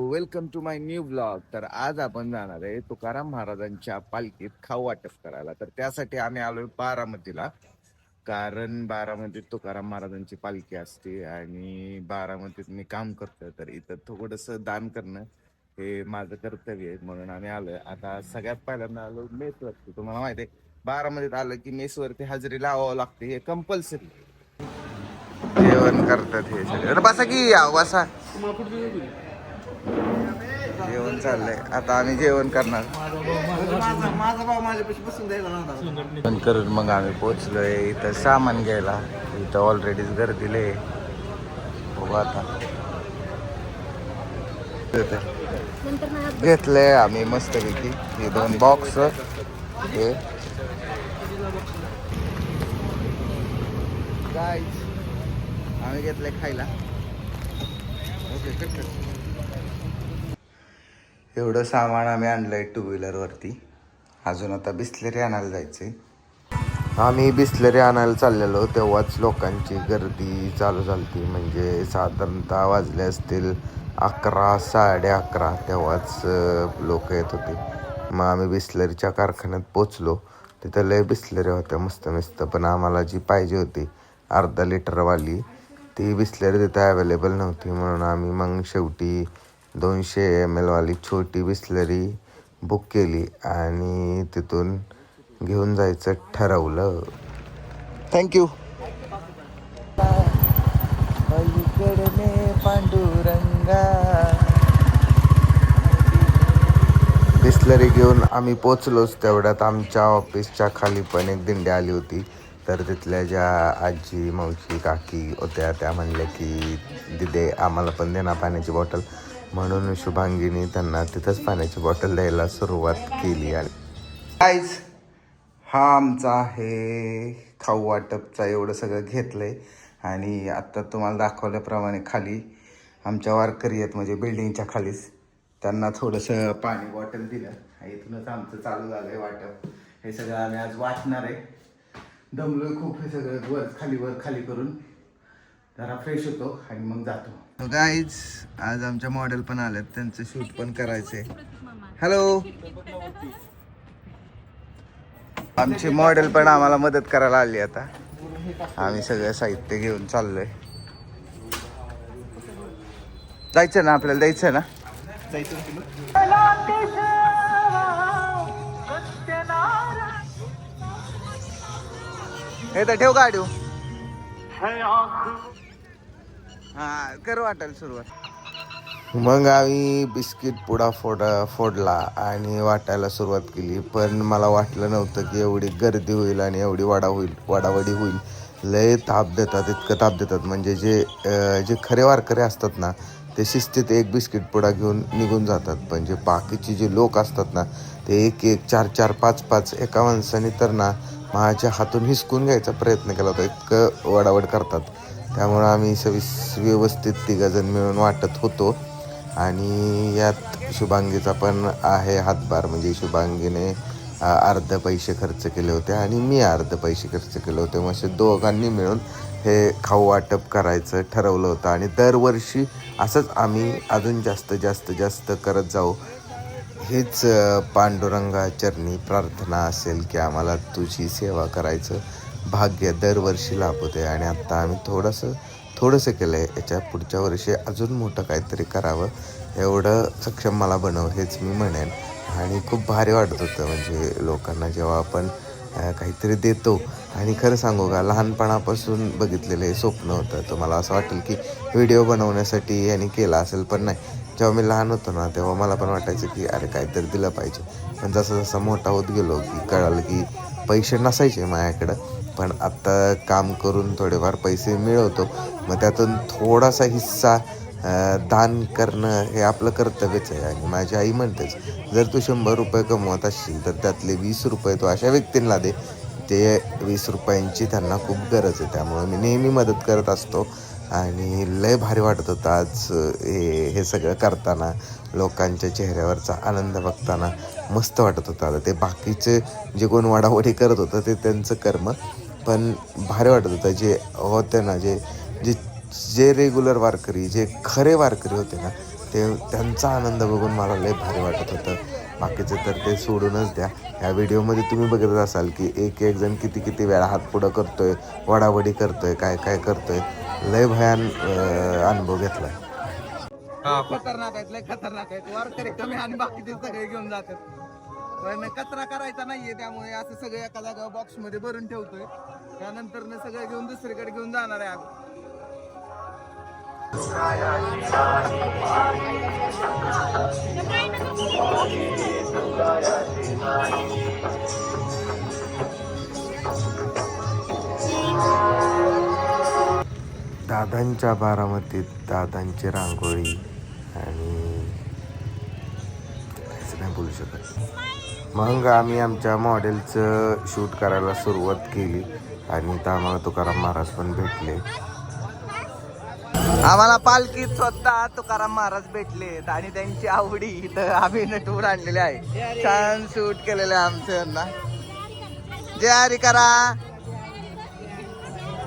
Welcome to my new blog. तर आज आपण जाणार आहे तुकाराम महाराजांच्या पालखीत खाऊ वाटप करायला. तर त्यासाठी आम्ही आलोय बारामतीला, कारण बारामतीत तुकाराम महाराजांची पालखी असते आणि बारामतीत मी काम करतोय. तर इथं थोडंसं दान करणं हे माझं कर्तव्य आहे, म्हणून आम्ही आलोय. आता सगळ्यात पहिल्यांदा आलो मेसवरती. तुम्हाला माहिती आहे बारामतीत आलं की मेसवरती हजेरी लावावं लागते, हे कंपल्सरी. जेवण करतात हे सगळे. बसा की बसा. जेवण चाललंय, आता आम्ही जेवण करणार. माझा भाऊ माझ्यापाशी बसून द्यायला नव्हता. जेवण करून मग आम्ही पोचलोय इथं सामान घ्यायला. इथं ऑलरेडीच गर्दीले बघू आता. घेतलंय आम्ही मस्तपैकी हे 2 बॉक्स. हे गाईज आम्ही घेतलंय खायला. ओके, एवढं सामान आम्ही आणलंय 2 व्हीलरवरती. अजून आता बिस्लेरी आणायला जायचंय. आम्ही बिस्लेरी आणायला चाललेलो तेव्हाच लोकांची गर्दी चालू झाली. म्हणजे साधारणतः वाजले असतील 11, 11:30 तेव्हाच लोक येत होते. मग आम्ही बिस्लरीच्या कारखान्यात पोचलो. तिथं लय बिस्लरी होत्या मस्त. पण आम्हाला जी पाहिजे होती अर्धा लिटरवाली ती बिस्लरी तिथं अवेलेबल नव्हती. म्हणून आम्ही मग शेवटी 200 ml वाली छोटी बिस्लरी बुक केली आणि तिथून घेऊन जायचं ठरवलं. थँक्यू. पांडुरंगा बिस्लरी घेऊन आम्ही पोचलोच. तेवढ्यात आमच्या ऑफिसच्या खाली पण एक दिंडी आली होती. तर तिथल्या ज्या आजी, मावशी, काकी होत्या त्या म्हणल्या की दिदे आम्हाला पण दे ना पाण्याची बॉटल. म्हणून शुभांगीने त्यांना तिथंच पाण्याची बॉटल द्यायला सुरुवात केली. आणि गाईज हा आमचा आहे खाऊ वाटपचा. एवढं सगळं घेतलंय आणि आत्ता तुम्हाला दाखवल्याप्रमाणे खाली आमच्या वारकरी आहेत, म्हणजे बिल्डिंगच्या खालीच. त्यांना थोडंसं पाणी बॉटल दिलं. इथूनच आमचं चालू झालं आहे वाटप. हे सगळं आम्ही आज वाटणार आहे. दमलोय खूप. हे सगळं वर खाली करून जरा फ्रेश होतो आणि मग जातो. गाईज आज आमच्या मॉडेल पण आलेत, त्यांचं शूट पण करायचंय. हॅलो, आमची मॉडेल पण आम्हाला मदत करायला आली. आता आम्ही सगळं साहित्य घेऊन चाललोय. जायचं ना, आपल्याला द्यायचं ना. हे तर ठेव गाडी. हा, करू वाटेल सुरुवात. मग आम्ही बिस्किट पुडा फोडला आणि वाटायला सुरुवात केली. पण मला वाटलं नव्हतं की एवढी गर्दी होईल आणि एवढी वाडावडी होईल. लय ताप देतात, इतकं ताप देतात. म्हणजे जे खरे वारकरी असतात ना ते शिस्तीत एक बिस्किट पुडा घेऊन निघून जातात. पण जे बाकीचे जे लोक असतात ना ते 1-1, 4-4, 5-5 एका माणसाने तर ना माझ्या हातून हिसकून घ्यायचा प्रयत्न केला होता. इतकं वडावड करतात. त्यामुळं आम्ही व्यवस्थित 3 जण मिळून वाटत होतो. आणि यात शुभांगीचा पण आहे हातभार. म्हणजे शुभांगीने अर्ध पैसे खर्च केले होते आणि मी अर्ध पैसे खर्च केले होते. मग दोघांनी मिळून हे खाऊ वाटप करायचं ठरवलं होतं. आणि दरवर्षी असंच आम्ही अजून जास्त करत जाऊ. हेच पांडुरंगा चरणी प्रार्थना असेल की आम्हाला तुझी सेवा करायचं भाग्य दरवर्षी लाभते. आणि आत्ता आम्ही थोडंसं केलं आहे. याच्या पुढच्या वर्षी अजून मोठं काहीतरी करावं, एवढं सक्षम मला बनव हेच मी म्हणेन. आणि खूप भारी वाटत होतं म्हणजे लोकांना जेव्हा आपण काहीतरी देतो. आणि खरं सांगू का, लहानपणापासून बघितलेलं हे स्वप्न होतं. तर मला असं वाटेल की व्हिडिओ बनवण्यासाठी यांनी केला असेल. पण नाही, जेव्हा मी लहान होतो ना तेव्हा मला पण वाटायचं की अरे काहीतरी दिलं पाहिजे. पण जसं मोठा होत गेलो की कळालं की पैसे नसायचे माझ्याकडं. पण आत्ता काम करून थोडेफार पैसे मिळवतो. मग त्यातून थोडासा हिस्सा दान करणं हे आपलं कर्तव्यच आहे. आणि माझी आई म्हणतेच, जर तू 100 रुपये कमवत असशील तर त्यातले 20 रुपये तू अशा व्यक्तींना दे, ते 20 रुपयांची त्यांना खूप गरज आहे. त्यामुळे मी नेहमी मदत करत असतो. आणि लय भारी वाटत होतं आज हे सगळं करताना. लोकांच्या चेहऱ्यावरचा आनंद बघताना मस्त वाटत होतं. आता ते बाकीचे जे कोण वाडावडी करत होतं ते त्यांचं कर्म. पण भारी वाटत होतं जे होते ना, जे रेग्युलर वारकरी, जे खरे वारकरी होते ना त्यांचा आनंद बघून मला लय भारी वाटत होतं. बाकीचं तर ते सोडूनच द्या. ह्या व्हिडिओमध्ये तुम्ही बघत असाल की एक एक जण किती वेळा हात पुढं करतोय, वडावडी करतोय, काय काय करतोय. लय भयान अनुभव घेतलाय. खतरनाक आहेत, लय खतरनाक आहेत. वारकरी कमी आणि बाकीचे सगळे घेऊन जातात. पण कचरा करायचा नाहीये, त्यामुळे असं सगळं एका जागा बॉक्स मध्ये भरून ठेवतोय. त्यानंतर सगळं घेऊन दुसरीकडे घेऊन जाणार आहे आम्ही. दादांच्या बारामतीत दादांची रांगोळी आणि काहीच नाही बोलू शकत. मग आम्ही आमच्या मॉडेलचं शूट करायला सुरुवात केली आणि इथं आम्हाला तुकाराम महाराज पण भेटले. आम्हाला पालखीत स्वतः तुकाराम महाराज भेटलेत आणि त्यांची आवडी इथं आम्ही नटवून आणलेली आहे. छान शूट केलेलं आहे आमचं यांना. जय हरी करा.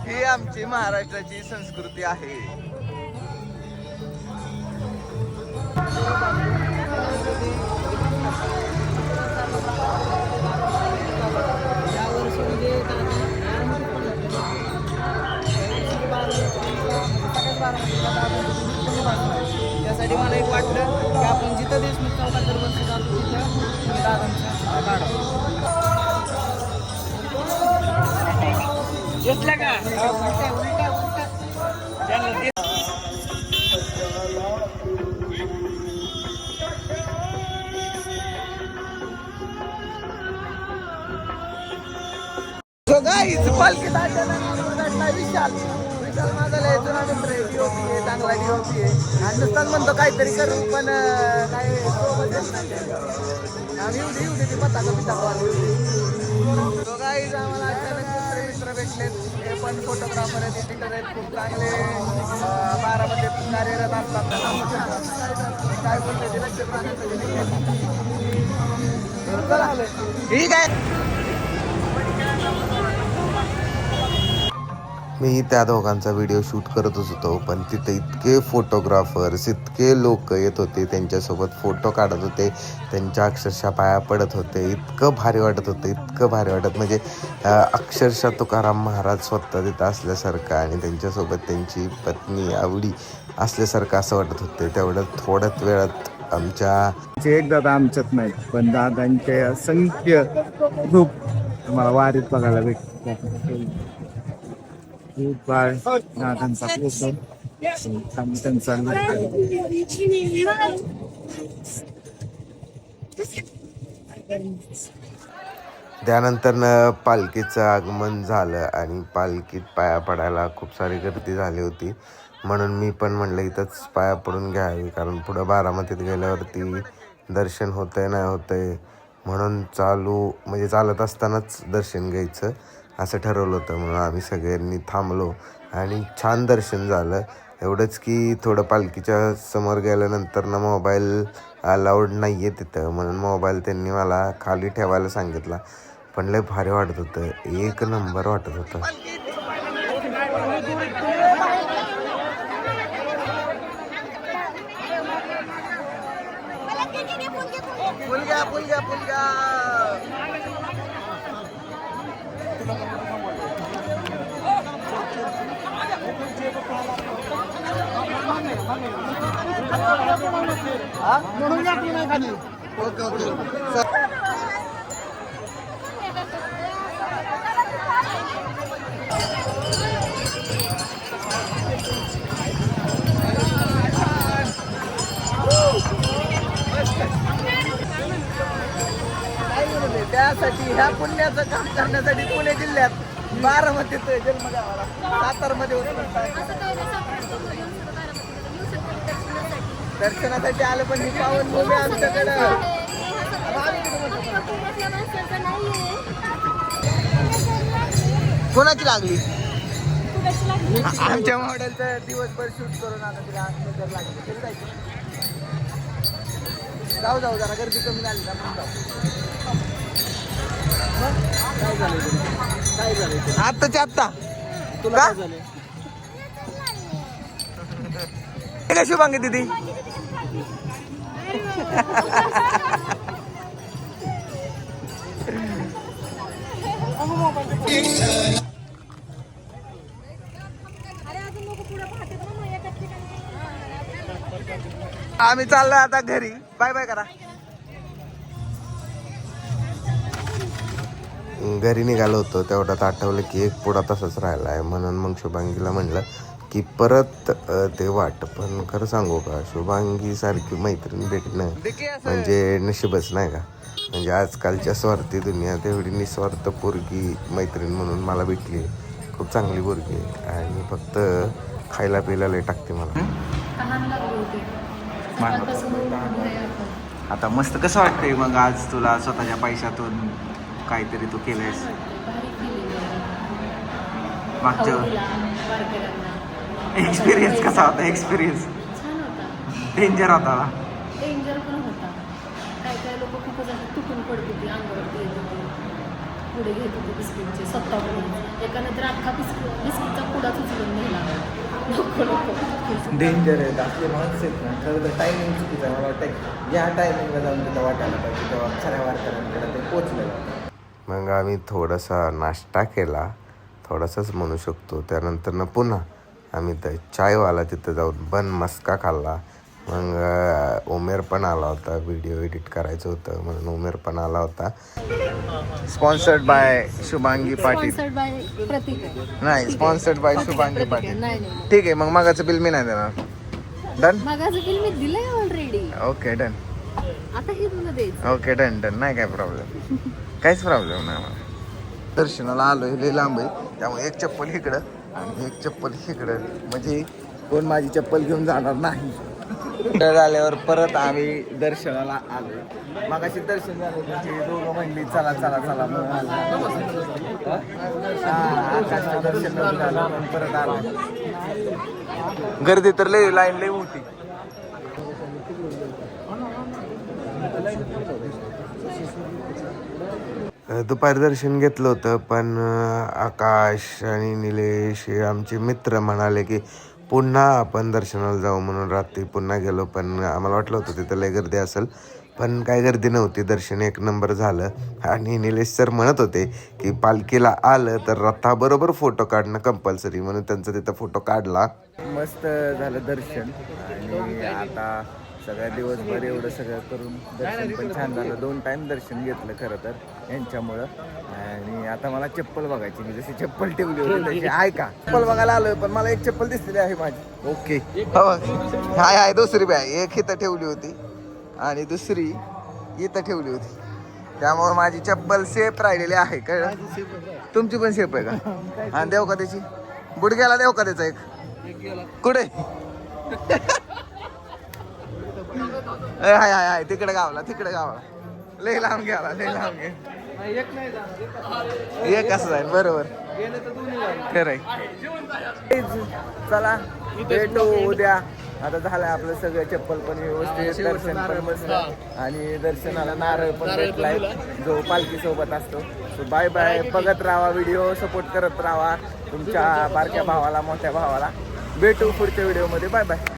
ही आमची महाराष्ट्राची संस्कृती आहे. त्यासाठी मला एक वाटलं की आपण जिथं देशमुख चौकात जर बसतो जातो तिथं दादांचा काढा घेतला का पालखी विशाल माझा लय जुना मित्र आहे. DOP आहे, चांगला DOP आहे. आणि नुसताच म्हणतो काहीतरी करू, पण काय सोबत येत नाही. आम्ही येऊ दे पताका पिताका. तो गाईज आम्हाला अचानक मित्र भेटलेत. हे पण फोटोग्राफर आहेत, एडिटर आहेत, खूप चांगले बारामध्ये कार्यरत असतात. काय बोलतो ते लक्षात राहण्यासाठी ठीक आहे. मी त्या दोघांचा व्हिडिओ शूट करतच होतो, पण तिथे इतके फोटोग्राफर्स, इतके लोक येत होते, त्यांच्यासोबत फोटो काढत होते, त्यांच्या अक्षरशः पाया पडत होते. इतकं भारी वाटत होतं, इतकं भारी वाटत म्हणजे अक्षरशः तुकाराम महाराज स्वतः तिथं असल्यासारखं आणि त्यांच्यासोबत त्यांची पत्नी आवडी असल्यासारखं असं वाटत होते. तेवढं थोड्याच वेळात आमच्या एक दादा आमच्यात नाही, पण दादांचे असंख्य ग्रुप मला वारीत बघायला भेटतात. खूप बाळ दादांचा फोटो त्यांचा त्यानंतर पालखीचं आगमन झालं आणि पालखीत पाया पडायला खूप सारी गर्दी झाली होती. म्हणून मी पण म्हणलं इथंच पाया पडून घ्यावी, कारण पुढं बारामतीत गेल्यावरती दर्शन होतंय नाही होतंय, म्हणून चालत असतानाच दर्शन घ्यायचं असं ठरवलं होतं. म्हणून आम्ही सगळ्यांनी थांबलो आणि छान दर्शन झालं. एवढंच की थोडं पालखीच्या समोर गेल्यानंतर मोबाईल अलाउड नाही आहे तिथं, म्हणून मोबाईल त्यांनी मला खाली ठेवायला सांगितला. पण लय भारी वाटत होतं, एक नंबर वाटत होतं. म्हणून नाही खाली. ओके त्यासाठी ह्या पुण्याचं काम करण्यासाठी पुणे जिल्ह्यात बारामतीत जन्म गावाला सातारमध्ये होतं. दर्शनासाठी आलं, पण ही पावन भूमी आमच्याकडं कोणाची लागली? आमच्या मॉडेलचं दिवसभर शूट करून आता तिला नजर लागली. तरी जायचं जाऊ जरा गर्दी कमी झाली का मग काय झालं आत्ताच्या आत्ता तुला झालं शुभांगी दिदी आम्ही चाललोय आता घरी. बाय बाय करा. घरी निघालो होतो तेवढ्यात आठवलं की एक पुढा तसाच राहिला आहे. म्हणून मग शुभांगीला म्हणलं की परत ते वाट. पण खरं सांगू का, शुभांगी सारखी मैत्रीण भेटणं म्हणजे नशीबच नाही का. म्हणजे आजकालच्या स्वार्थी दुनियात एवढी निस्वार्थ पोरगी मैत्रीण म्हणून मला भेटली. खूप चांगली पोरगी आहे आणि फक्त खायला प्यायला लय टाकते मला. आता मस्त कसं वाटतंय मग आज तुला स्वतःच्या पैशातून काहीतरी तू केलंयस. मागच्या एक्सपिरियन्स कसा होता? एक्सपिरियन्स डेंजर होता. डेंजर पण होता. काय लोक खूपच असं तुटून पडत होती, अंगावरती येत होती, पुढे घेत होती बिस्किटचे स्वतः. एकानं तर अख्खा बिस्किटचा पुडाच उचलून नेला. डेंजर आहे. आपले माणसं आहेत ना, खरं तर टायमिंग चुकीचं आहे. मला वाटतं या टायमिंगला जाऊन तिथं वाटायला पाहिजे, तेव्हा खऱ्या वारकऱ्यांकडे ते पोचलं. मग आम्ही थोडासा नाश्ता केला, थोडासाच म्हणू शकतो. त्यानंतर पुन्हा आम्ही तर चायवाला तिथं जाऊन बन मस्का खाल्ला. मग उमेर पण आला होता, व्हिडिओ एडिट करायचं होतं म्हणून उमेर पण आला होता. Sponsored by Shubhangi Patil. Sponsored by Pratik आहे. नाही, स्पॉन्सर्ड बाय शुभांगी प्रतीक आहे. पाटील. नाही ठीक आहे, मग मागाचं बिल मी नाही देणार. डन. मागाचं बिल मी दिलंय ऑलरेडी. Okay done. आता हे तुला द्यायचं. Okay done done. नाही काय प्रॉब्लेम, काहीच प्रॉब्लेम नाही मला. दर्शनाला आलोय, लय लांब आहे, त्यामुळे एक चप्पल इकडं आणि एक चप्पल इकडं, म्हणजे कोण माझी चप्पल घेऊन जाणार नाही. झाल्यावर परत आम्ही दर्शनाला आलो. मगाशी दर्शन झालं म्हणजे दोघं म्हणली चला चला चला म्हणून आकाशचं दर्शन झालं म्हणून परत आलो. गर्दी तर लय, लाईन लय होती. दुपारी दर्शन घेतलं होतं, पण आकाश आणि निलेश हे आमचे मित्र म्हणाले की पुन्हा आपण दर्शनाला जाऊ म्हणून रात्री पुन्हा गेलो. पण आम्हाला वाटलं होतं तिथं लय गर्दी असेल, पण काही गर्दी नव्हती. दर्शन एक नंबर झालं. आणि निलेश सर म्हणत होते की पालखीला आलं तर रथाबरोबर फोटो काढणं कंपल्सरी, म्हणून त्यांचा तिथं फोटो काढला. मस्त झालं दर्शन. आणि आता सगळ्या दिवसभर एवढं सगळं करून दर्शन पण छान झालं. 2 टाईम दर्शन घेतलं खरं तर यांच्यामुळं. आणि आता मला चप्पल बघायची. मी जशी चप्पल ठेवली होती तशी आहे का, चप्पल बघायला आलोय, पण मला एक चप्पल दिसलेली आहे माझी. ओके, हाय हाय. दुसरी बी आहे, एक इथं ठेवली होती आणि दुसरी इथं ठेवली होती, त्यामुळे माझी चप्पल सेफ राहिलेली आहे. कळलं? तुमची पण सेफ आहे का? आणि देव का त्याची बुडग्याला देव का त्याचा एक कुठे? हाय हाय हाय. तिकडे गावला, तिकडे गावला. लय लांब गेला, लय लांब गेला. एक असं जाईल. बरोबर, खरंय. चला भेटू उद्या. आता झालंय आपलं सगळं, चप्पल पण व्यवस्थित, दर्शन पण बसलं आणि दर्शनाला नारळ पण भेटलाय जो पालखी सोबत असतो. So bye bye. बघत राहा व्हिडिओ, सपोर्ट करत राहा तुमच्या बारक्या भावाला, मोठ्या भावाला. भेटू पुढच्या व्हिडिओमध्ये. Bye bye.